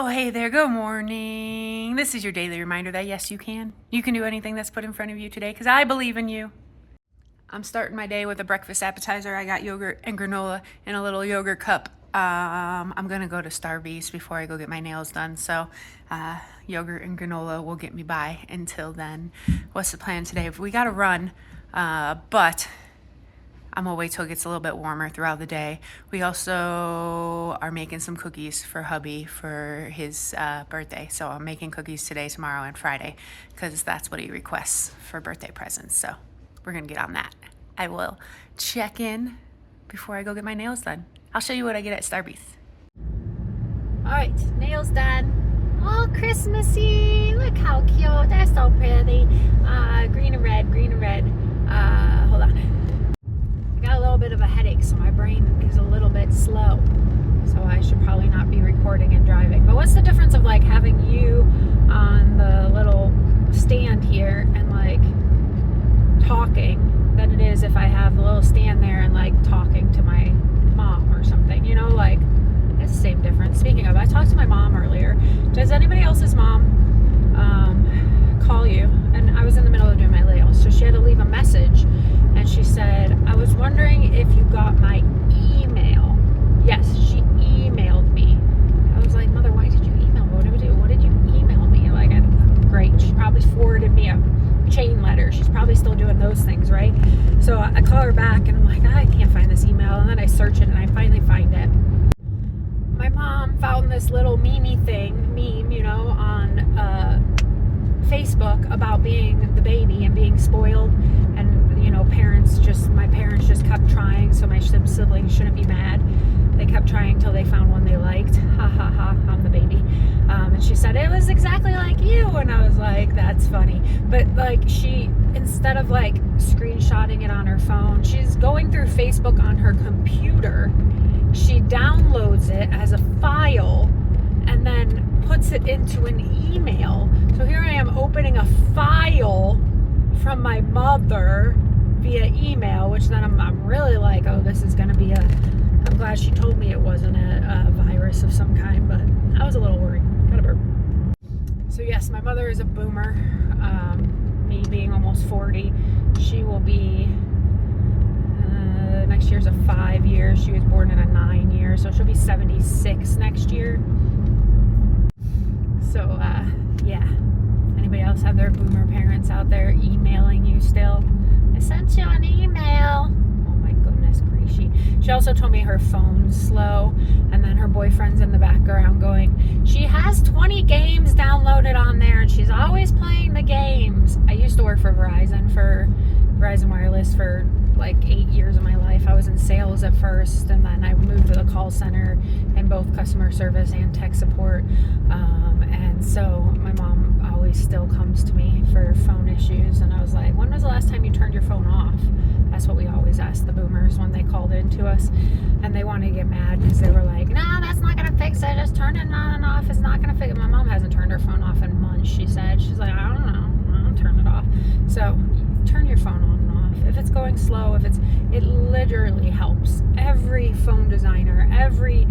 Oh, hey there, good morning. This is your daily reminder that yes, you can. You can do anything that's put in front of you today because I believe in you. I'm starting my day with a breakfast appetizer. I got yogurt and granola in a little yogurt cup. I'm going to go to Starbucks before I go get my nails done. So yogurt and granola will get me by until then. What's the plan today? We got to run, but I'm gonna wait till it gets a little bit warmer throughout the day. We also are making some cookies for hubby for his birthday. So I'm making cookies today, tomorrow, and Friday because that's what he requests for birthday presents. So we're gonna get on that. I will check in before I go get my nails done. I'll show you what I get at Starbucks. All right, nails done. All Christmassy. Look how cute. They're so pretty. Green and red, green and red. Hold on. I got a little bit of a headache, so my brain is a little bit slow. So I should probably not be recording and driving. But what's the difference of like having you on the little stand here and like talking than it is if I have the little stand there and like talking to my mom or something? You know, like it's the same difference. Speaking of, I talked to my mom earlier. Does anybody else's mom call you? And I was in the middle of doing my nails, so she had to leave a message. And she said, I was wondering if you got my email. Yes, she emailed me. I was like, Mother, why did you email me? What did you email me? Like, great. She probably forwarded me a chain letter. She's probably still doing those things, right? So I call her back and I'm like, I can't find this email. And then I search it and I finally find it. My mom found this little meme, you know, on Facebook about being the baby and being spoiled. And, you know, my parents just kept trying, so my siblings shouldn't be mad. They kept trying until they found one they liked. Ha ha ha, I'm the baby. And she said, it was exactly like you. And I was like, that's funny. But like she, instead of like screenshotting it on her phone, she's going through Facebook on her computer. She downloads it as a file and then puts it into an email. So here I am opening a file from my mother via email, which then I'm really like, oh, this is going to be I'm glad she told me it wasn't a virus of some kind, but I was a little worried. Got a burp. So yes, my mother is a boomer. Me being almost 40, she will be, next year's a 5 year. She was born in a 9 year, so she'll be 76 next year. So, yeah. Anybody else have their boomer parents out there emailing you still? I sent you an email. Oh my goodness gracious. She also told me her phone's slow, and then her boyfriend's in the background going, she has 20 games downloaded on there and she's always playing the games. I used to work for Verizon Wireless for like 8 years of my life. I was in sales at first, and then I moved to the call center in both customer service and tech support. And so my mom always still comes to me for phone issues, and I was like, when was the last time you turned your phone off? That's what we always asked the boomers when they called in to us, and they wanted to get mad because they were like, no, that's not gonna fix it, just turn it on and off, it's not gonna fix it. My mom hasn't turned her phone off in months. She's like, I don't know, I'll turn it off. So turn your phone on and off. If it's going slow, it literally helps. Every phone designer, every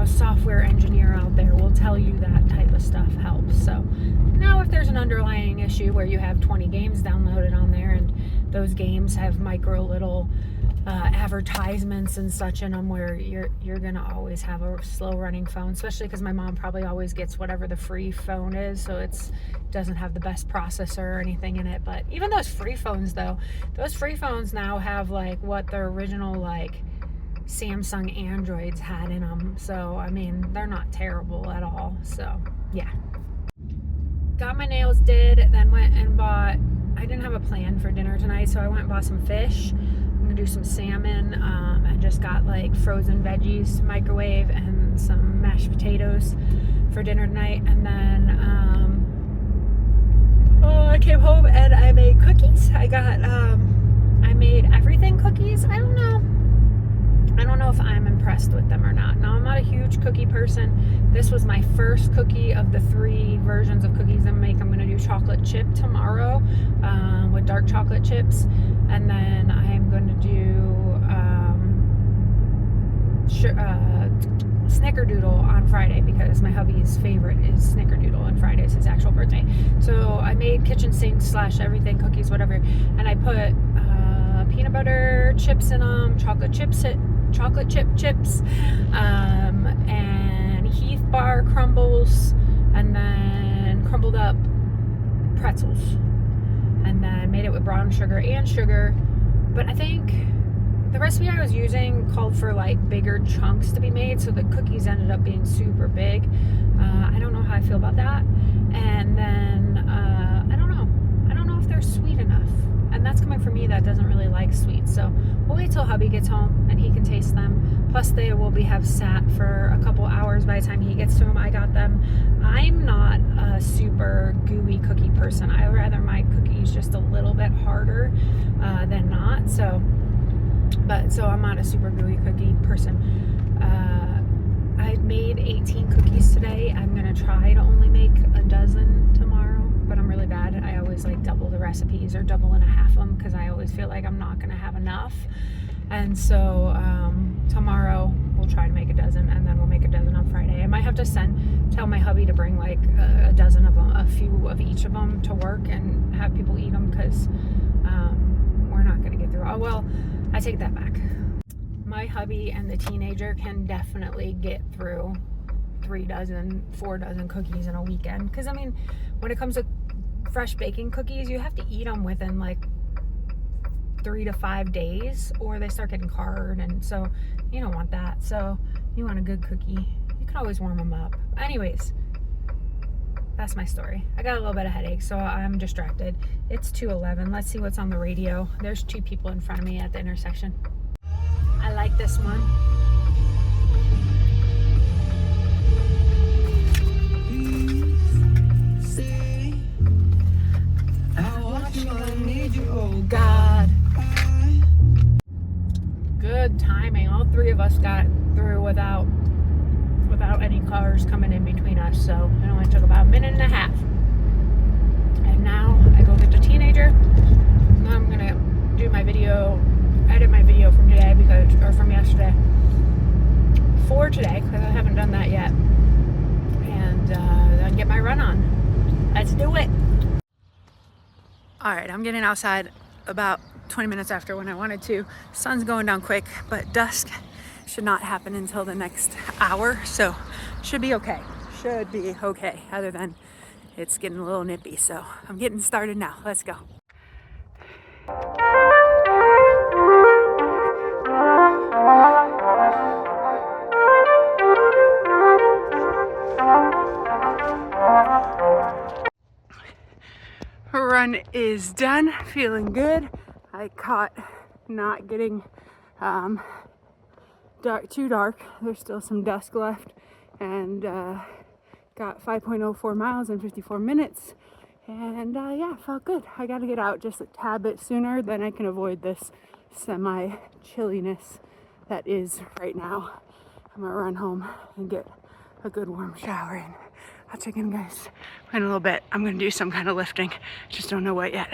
software engineer out there will tell you that type of stuff helps. So now if there's an underlying issue where you have 20 games downloaded on there and those games have micro little advertisements and such in them, where you're gonna always have a slow running phone, especially because my mom probably always gets whatever the free phone is, so it doesn't have the best processor or anything in it. But even those free phones though, those free phones now have like what the original like Samsung Androids had in them. So I mean, they're not terrible at all. So yeah, got my nails did, then went and bought, I didn't have a plan for dinner tonight, so I went and bought some fish. I'm gonna do some salmon. I just got like frozen veggies to microwave and some mashed potatoes for dinner tonight. And then I came home and I made cookies. I made everything cookies. I don't know if I'm impressed with them or not. Now, I'm not a huge cookie person. This was my first cookie of the 3 versions of cookies I'm making. I'm going to do chocolate chip tomorrow with dark chocolate chips. And then I am going to do snickerdoodle on Friday because because my hubby's favorite is snickerdoodle, and Friday's his actual birthday. So I made kitchen sink / everything, cookies, whatever, and I put peanut butter chips in them, chocolate chip chips, and Heath bar crumbles, and then crumbled up pretzels, and then made it with brown sugar and sugar. But I think the recipe I was using called for like bigger chunks to be made, so the cookies ended up being super big. I don't know how I feel about that. And then I don't know if they're sweet enough, and that's coming from me that doesn't really like sweets. So we'll wait till hubby gets home and he can taste them. Plus they will have sat for a couple hours by the time he gets to them. I got them. I'm not a super gooey cookie person. I rather my cookies just a little bit harder than not. So I'm not a super gooey cookie person. I made 18 cookies today. I'm gonna try to only make a dozen tomorrow, but I'm really bad. I always like double the recipes or double and a half them because I always feel like I'm not gonna have enough. And so tomorrow we'll try to make a dozen, and then we'll make a dozen on Friday. I might have to tell my hubby to bring like a dozen of them, a few of each of them to work and have people eat them, because we're not gonna get through. Oh well, I take that back. My hubby and the teenager can definitely get through 3 dozen, 4 dozen cookies in a weekend. Because I mean, when it comes to fresh baking cookies, you have to eat them within like 3 to 5 days, or they start getting hard, and so you don't want that. So you want a good cookie, you can always warm them up. Anyways, that's my story. I got a little bit of headache, so I'm distracted. It's 2:11. Let's see what's on the radio. There's 2 people in front of me at the intersection. I like this one. Oh God. Good timing. All 3 of us got through without any cars coming in between us, so it only took about a minute and a half. And now I go get the teenager. I'm gonna do my video, edit my video from today from yesterday for today, because I haven't done that yet, and then get my run on. Let's do it. All right, I'm getting outside about 20 minutes after when I wanted to. Sun's going down quick, but dusk should not happen until the next hour, so should be okay. Other than it's getting a little nippy, so I'm getting started now. Let's go. Run is done, feeling good. I caught not getting too dark. There's still some dusk left, and got 5.04 miles in 54 minutes, and yeah, felt good. I got to get out just a tad bit sooner, then I can avoid this semi chilliness that is right now. I'm gonna run home and get a good warm shower in. I'll check in, guys, in a little bit. I'm gonna do some kind of lifting, just don't know what yet.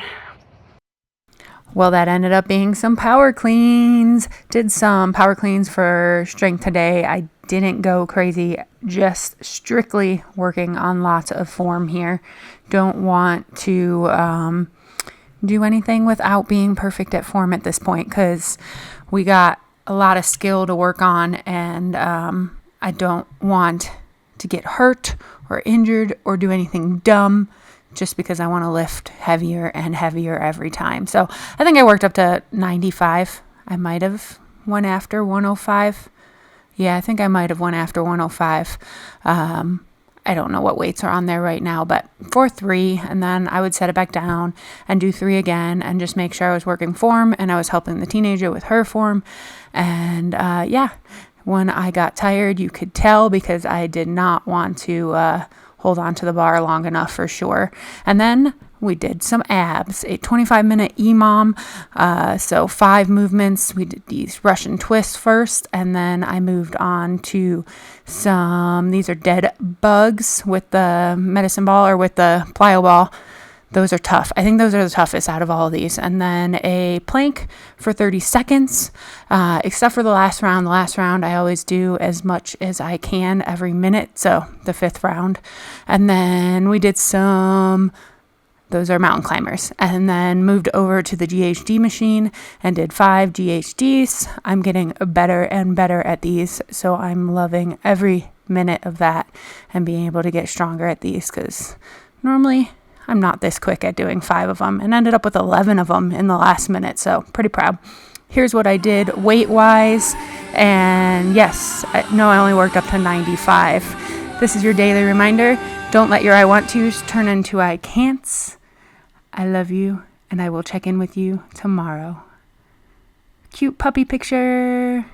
Well, that ended up being some power cleans. Did some power cleans for strength today. I didn't go crazy, just strictly working on lots of form here. Don't want to do anything without being perfect at form at this point, because we got a lot of skill to work on, and I don't want to get hurt or injured or do anything dumb just because I want to lift heavier and heavier every time. So I think I worked up to 95. I might have went after 105. Yeah, I think I might have went after 105. I don't know what weights are on there right now, but for 3, and then I would set it back down and do 3 again and just make sure I was working form and I was helping the teenager with her form. And yeah, when I got tired, you could tell, because I did not want to hold on to the bar long enough for sure. And then we did some abs, a 25-minute EMOM. So 5 movements. We did these Russian twists first, and then I moved on to these are dead bugs with the medicine ball, or with the plyo ball. Those are tough. I think those are the toughest out of all of these. And then a plank for 30 seconds, except for the last round. The last round, I always do as much as I can every minute. So the 5th round. And then we did those are mountain climbers. And then moved over to the GHD machine and did 5 GHDs. I'm getting better and better at these. So I'm loving every minute of that and being able to get stronger at these, because normally I'm not this quick at doing 5 of them, and ended up with 11 of them in the last minute. So pretty proud. Here's what I did weight wise. And yes, I only worked up to 95. This is your daily reminder. Don't let your I want to's turn into I can'ts. I love you, and I will check in with you tomorrow. Cute puppy picture.